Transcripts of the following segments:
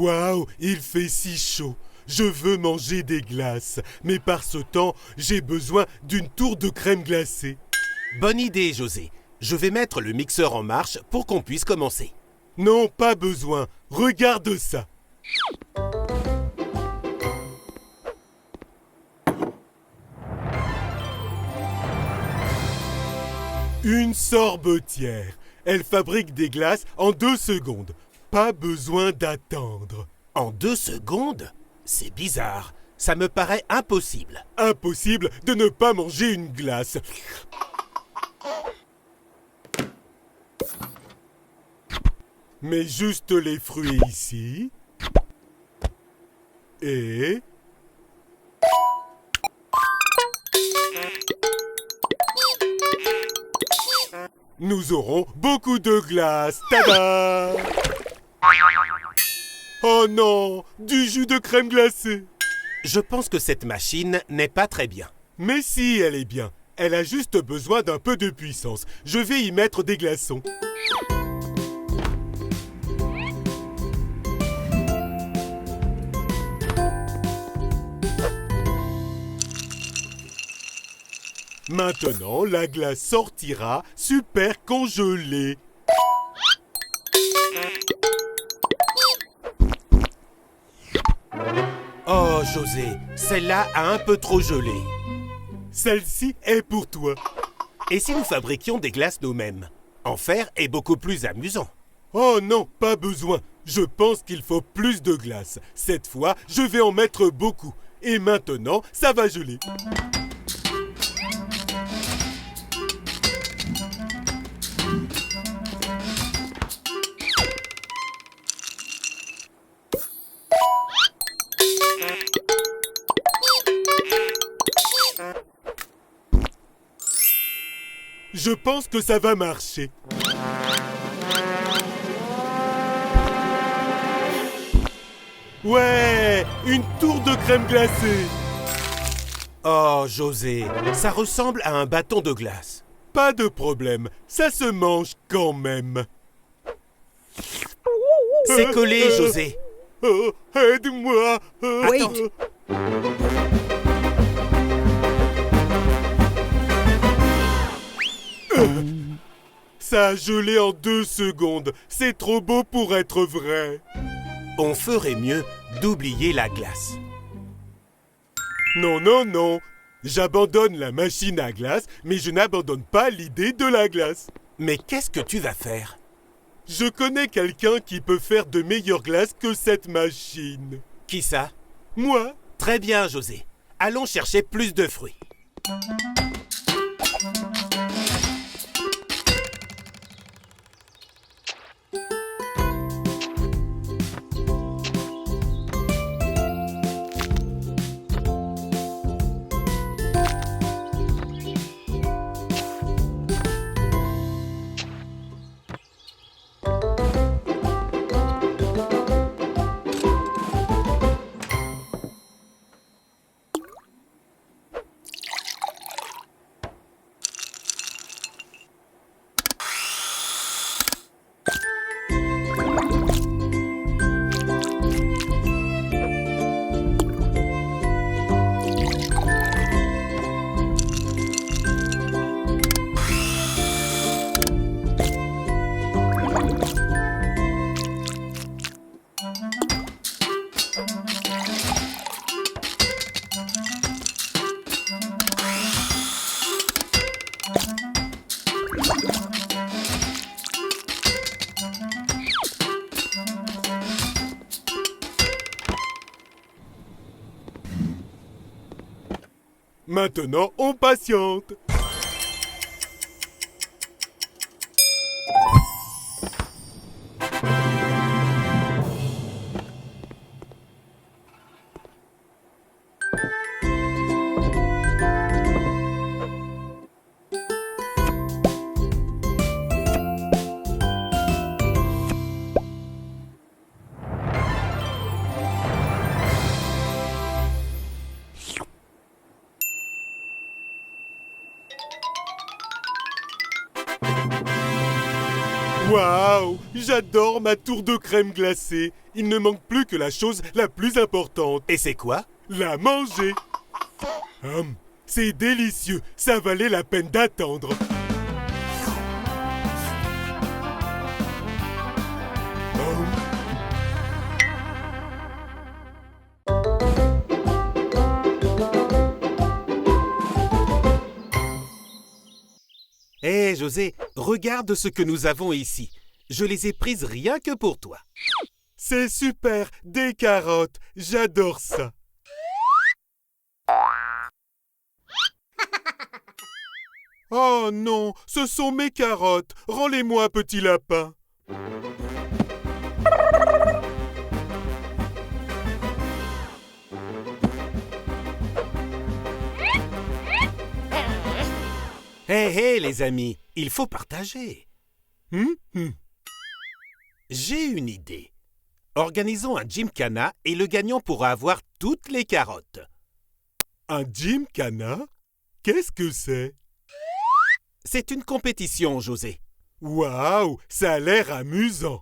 Waouh, il fait si chaud. Je veux manger des glaces, mais par ce temps, j'ai besoin d'une tour de crème glacée. Bonne idée, José. Je vais mettre le mixeur en marche pour qu'on puisse commencer. Non, pas besoin. Regarde ça. Une sorbetière. Elle fabrique des glaces en 2 secondes. Pas besoin d'attendre. En 2 secondes? C'est bizarre. Ça me paraît impossible. Impossible de ne pas manger une glace. Mets juste les fruits ici. Et... nous aurons beaucoup de glace. Tada! Oh non, du jus de crème glacée. Je pense que cette machine n'est pas très bien. Mais si, elle est bien. Elle a juste besoin d'un peu de puissance. Je vais y mettre des glaçons. Maintenant, la glace sortira super congelée. Oh, José, celle-là a un peu trop gelé. Celle-ci est pour toi. Et si nous fabriquions des glaces nous-mêmes? En faire est beaucoup plus amusant. Oh non, pas besoin. Je pense qu'il faut plus de glace. Cette fois, je vais en mettre beaucoup. Et maintenant, ça va geler. Je pense que ça va marcher. Ouais, une tour de crème glacée. Oh, José, ça ressemble à un bâton de glace. Pas de problème, ça se mange quand même. C'est collé, José. Oh, aide-moi. Attends. Ça a gelé en 2 secondes. C'est trop beau pour être vrai. On ferait mieux d'oublier la glace. Non, non, non. J'abandonne la machine à glace, mais je n'abandonne pas l'idée de la glace. Mais qu'est-ce que tu vas faire? Je connais quelqu'un qui peut faire de meilleures glaces que cette machine. Qui ça? Moi? Très bien, José. Allons chercher plus de fruits. Maintenant, on patiente. Waouh! J'adore ma tour de crème glacée. Il ne manque plus que la chose la plus importante. Et c'est quoi? La manger. C'est délicieux. Ça valait la peine d'attendre. Hé José, regarde ce que nous avons ici. Je les ai prises rien que pour toi. C'est super, des carottes. J'adore ça. Oh non, ce sont mes carottes. Rends-les-moi, petit lapin. Hé les amis, il faut partager. J'ai une idée. Organisons un gymkhana et le gagnant pourra avoir toutes les carottes. Un gymkhana? Qu'est-ce que c'est? C'est une compétition, José. Waouh, ça a l'air amusant.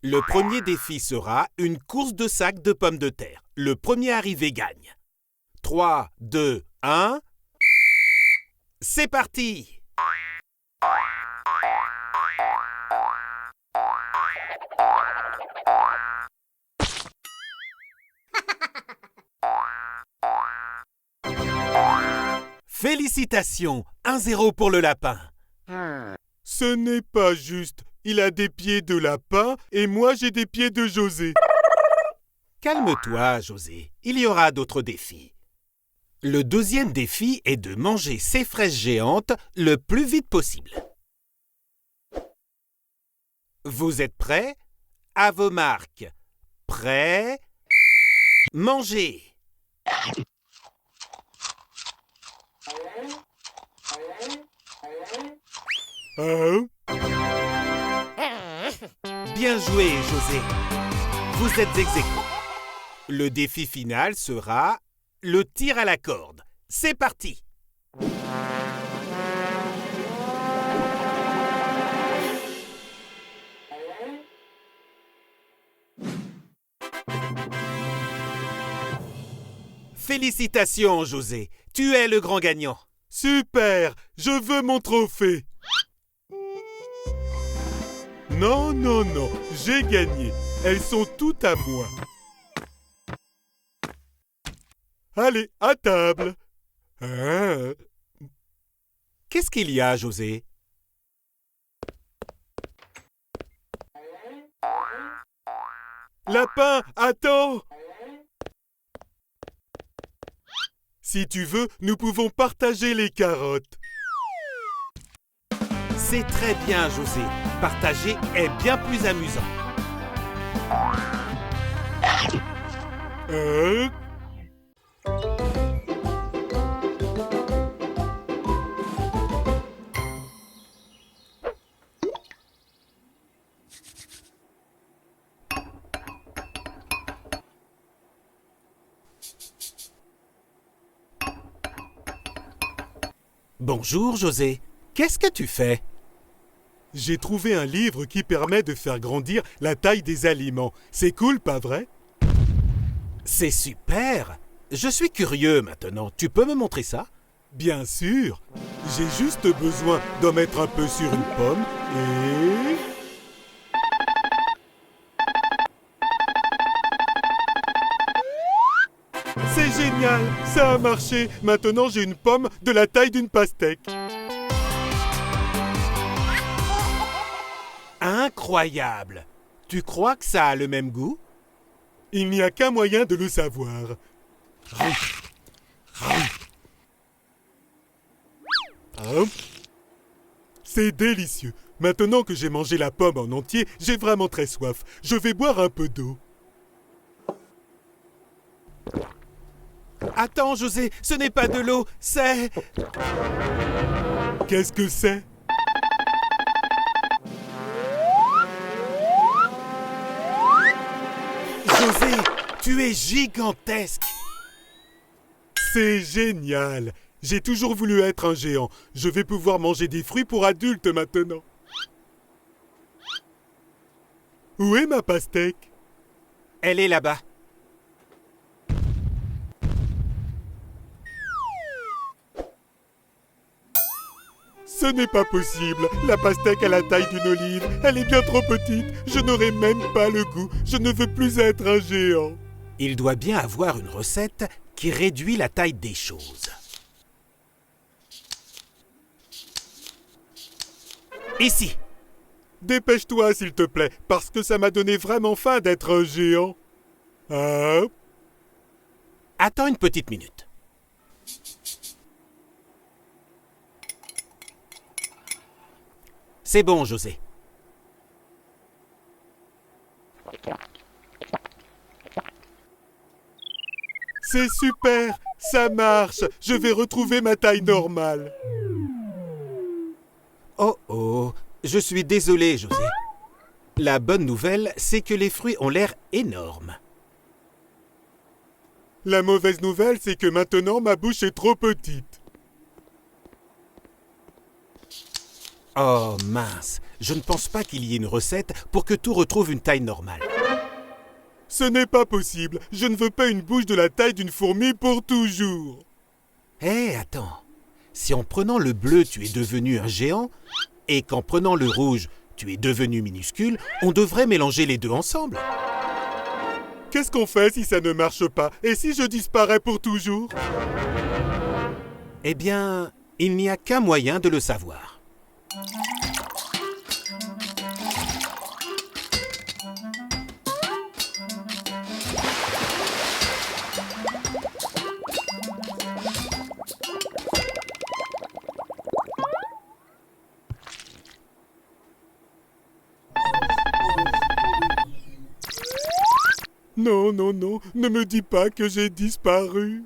Le premier défi sera une course de sacs de pommes de terre. Le premier arrivé gagne. 3, 2, 1. C'est parti! Félicitations! 1-0 pour le lapin. Ce n'est pas juste. Il a des pieds de lapin et moi j'ai des pieds de José. Calme-toi, José. Il y aura d'autres défis. Le deuxième défi est de manger ces fraises géantes le plus vite possible. Vous êtes prêts? À vos marques. Prêts? Mangez! Bien joué, José. Vous êtes ex aequo. Le défi final sera le tir à la corde. C'est parti! Félicitations, José. Tu es le grand gagnant. Super, je veux mon trophée. Non, non, non, j'ai gagné. Elles sont toutes à moi. Allez, à table. Qu'est-ce qu'il y a, José? Lapin, attends. Si tu veux, nous pouvons partager les carottes. C'est très bien, José. Partager est bien plus amusant. Bonjour, José. Qu'est-ce que tu fais? J'ai trouvé un livre qui permet de faire grandir la taille des aliments. C'est cool, pas vrai? C'est super! Je suis curieux maintenant. Tu peux me montrer ça? Bien sûr. J'ai juste besoin d'en mettre un peu sur une pomme et... C'est génial! Ça a marché! Maintenant, j'ai une pomme de la taille d'une pastèque. Incroyable! Tu crois que ça a le même goût? Il n'y a qu'un moyen de le savoir. C'est délicieux. Maintenant que j'ai mangé la pomme en entier, j'ai vraiment très soif. Je vais boire un peu d'eau. Attends, José, ce n'est pas de l'eau, c'est... Qu'est-ce que c'est? José, tu es gigantesque! C'est génial! J'ai toujours voulu être un géant. Je vais pouvoir manger des fruits pour adultes maintenant. Où est ma pastèque? Elle est là-bas. Ce n'est pas possible. La pastèque a la taille d'une olive. Elle est bien trop petite. Je n'aurai même pas le goût. Je ne veux plus être un géant. Il doit bien avoir une recette qui réduit la taille des choses. Ici. Dépêche-toi, s'il te plaît, parce que ça m'a donné vraiment faim d'être un géant. Ah. Attends une petite minute. C'est bon, José. C'est super, ça marche. Je vais retrouver ma taille normale. Oh oh, je suis désolé, José. La bonne nouvelle, c'est que les fruits ont l'air énormes. La mauvaise nouvelle, c'est que maintenant ma bouche est trop petite. Oh mince, je ne pense pas qu'il y ait une recette pour que tout retrouve une taille normale. Ce n'est pas possible. Je ne veux pas une bouche de la taille d'une fourmi pour toujours. Hé, attends. Si en prenant le bleu, tu es devenu un géant, et qu'en prenant le rouge, tu es devenu minuscule, on devrait mélanger les deux ensemble. Qu'est-ce qu'on fait si ça ne marche pas? Et si je disparais pour toujours? Eh bien, il n'y a qu'un moyen de le savoir. Non, non, non, ne me dis pas que j'ai disparu.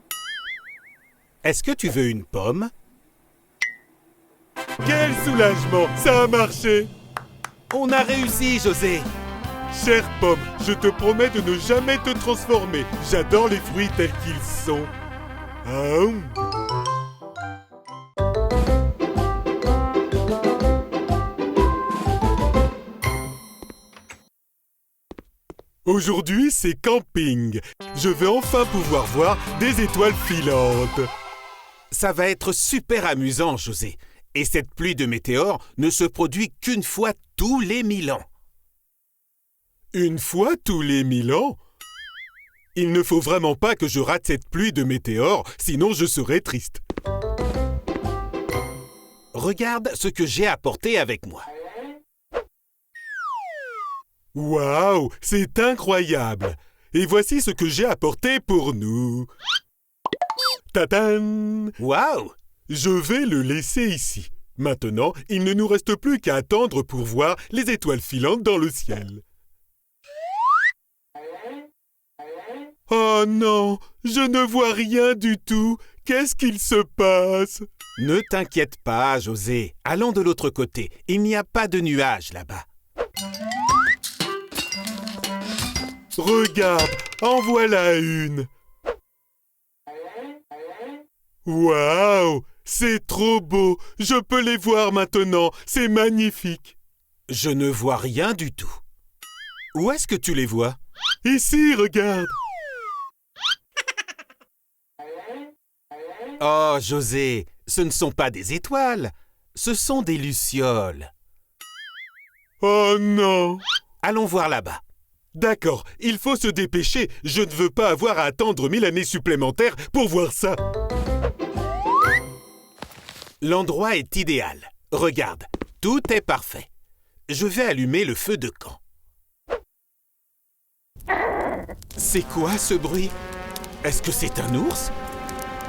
Est-ce que tu veux une pomme? Quel soulagement, ça a marché. On a réussi, José. Chère pomme, je te promets de ne jamais te transformer. J'adore les fruits tels qu'ils sont. Aujourd'hui, c'est camping. Je vais enfin pouvoir voir des étoiles filantes. Ça va être super amusant, José. Et cette pluie de météores ne se produit qu'une fois tous les 1000 ans. Une fois tous les 1000 ans? Il ne faut vraiment pas que je rate cette pluie de météores, sinon je serai triste. Regarde ce que j'ai apporté avec moi. Waouh, c'est incroyable! Et voici ce que j'ai apporté pour nous. Tadam! Waouh! Je vais le laisser ici. Maintenant, il ne nous reste plus qu'à attendre pour voir les étoiles filantes dans le ciel. Oh non, je ne vois rien du tout. Qu'est-ce qu'il se passe? Ne t'inquiète pas, José. Allons de l'autre côté. Il n'y a pas de nuages là-bas. Regarde, en voilà une. Waouh, c'est trop beau. Je peux les voir maintenant. C'est magnifique. Je ne vois rien du tout. Où est-ce que tu les vois? Ici, regarde. Oh, José, ce ne sont pas des étoiles. Ce sont des lucioles. Oh non. Allons voir là-bas. D'accord, il faut se dépêcher. Je ne veux pas avoir à attendre 1000 années supplémentaires pour voir ça. L'endroit est idéal. Regarde, tout est parfait. Je vais allumer le feu de camp. C'est quoi ce bruit? Est-ce que c'est un ours?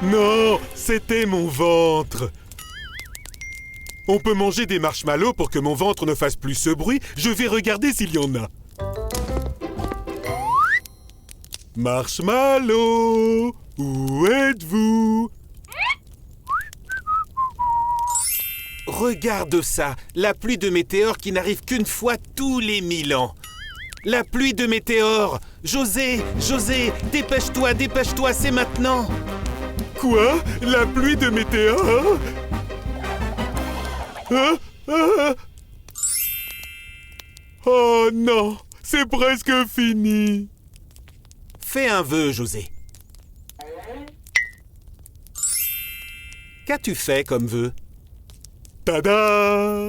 Non, c'était mon ventre. On peut manger des marshmallows pour que mon ventre ne fasse plus ce bruit. Je vais regarder s'il y en a. Marshmallow, où êtes-vous? Regarde ça, la pluie de météores qui n'arrive qu'une fois tous les 1000 ans. La pluie de météores! José, José, dépêche-toi, dépêche-toi, c'est maintenant! Quoi? La pluie de météores? Ah, ah. Oh non, c'est presque fini. Fais un vœu, José. Qu'as-tu fait comme vœu? Tada!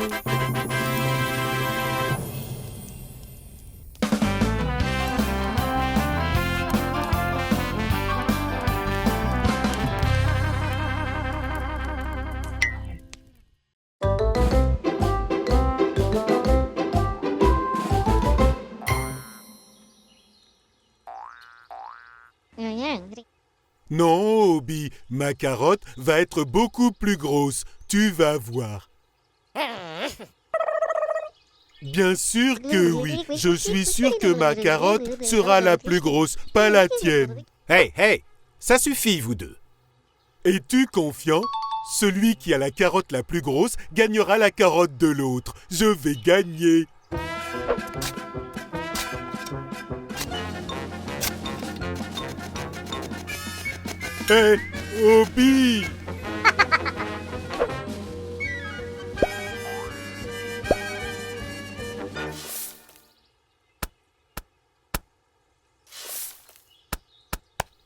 Non, Obi, ma carotte va être beaucoup plus grosse. Tu vas voir. Bien sûr que oui. Je suis sûr que ma carotte sera la plus grosse, pas la tienne. Hey, hey, ça suffit, vous deux. Es-tu confiant? Celui qui a la carotte la plus grosse gagnera la carotte de l'autre. Je vais gagner. Hé, Obi!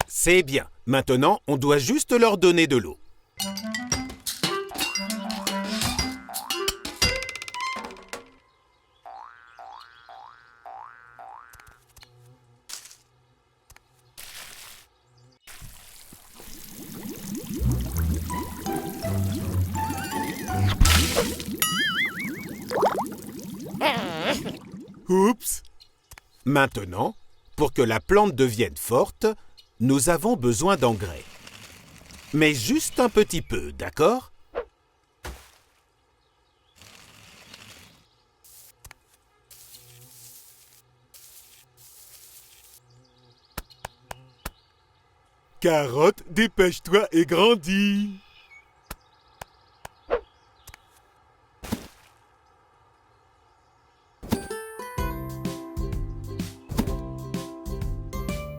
C'est bien. Maintenant, on doit juste leur donner de l'eau. Oups! Maintenant, pour que la plante devienne forte, nous avons besoin d'engrais. Mais juste un petit peu, d'accord? Carotte, dépêche-toi et grandis!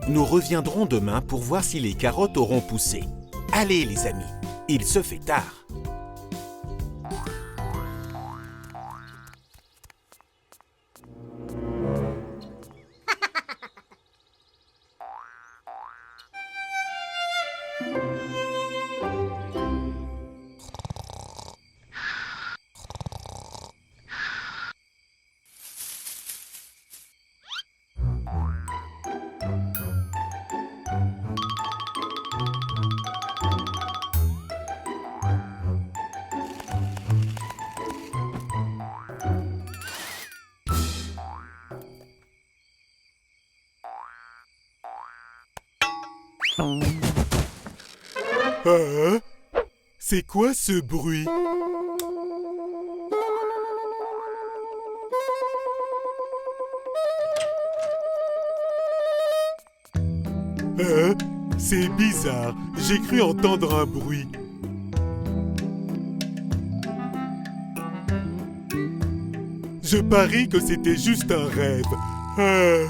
Nous reviendrons demain pour voir si les carottes auront poussé. Allez les amis, il se fait tard. Ah, c'est quoi ce bruit? Ah, c'est bizarre, j'ai cru entendre un bruit. Je parie que c'était juste un rêve. Ah.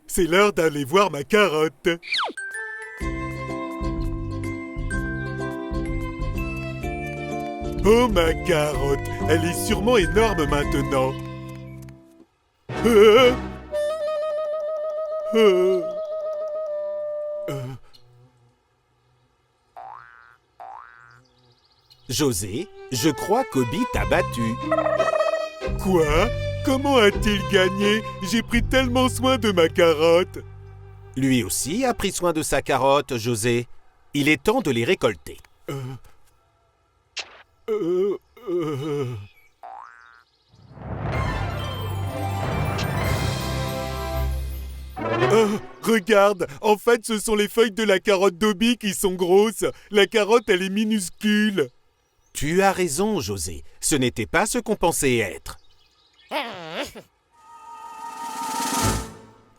C'est l'heure d'aller voir ma carotte. Oh, ma carotte, elle est sûrement énorme maintenant. José, je crois qu'Obi t'a battu. Quoi? Comment a-t-il gagné? J'ai pris tellement soin de ma carotte. Lui aussi a pris soin de sa carotte, José. Il est temps de les récolter. Oh, regarde, en fait, ce sont les feuilles de la carotte d'Obi qui sont grosses. La carotte, elle est minuscule. Tu as raison, José. Ce n'était pas ce qu'on pensait être.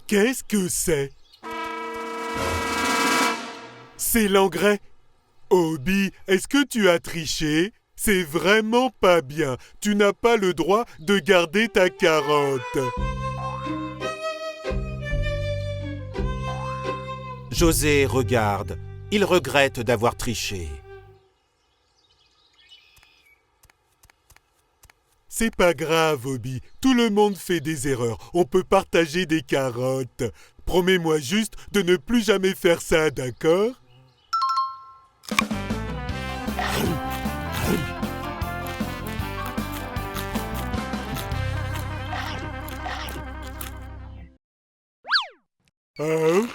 Qu'est-ce que c'est? C'est l'engrais. Obi, est-ce que tu as triché? C'est vraiment pas bien. Tu n'as pas le droit de garder ta carotte. José regarde. Il regrette d'avoir triché. C'est pas grave, Obi. Tout le monde fait des erreurs. On peut partager des carottes. Promets-moi juste de ne plus jamais faire ça, d'accord? Hein?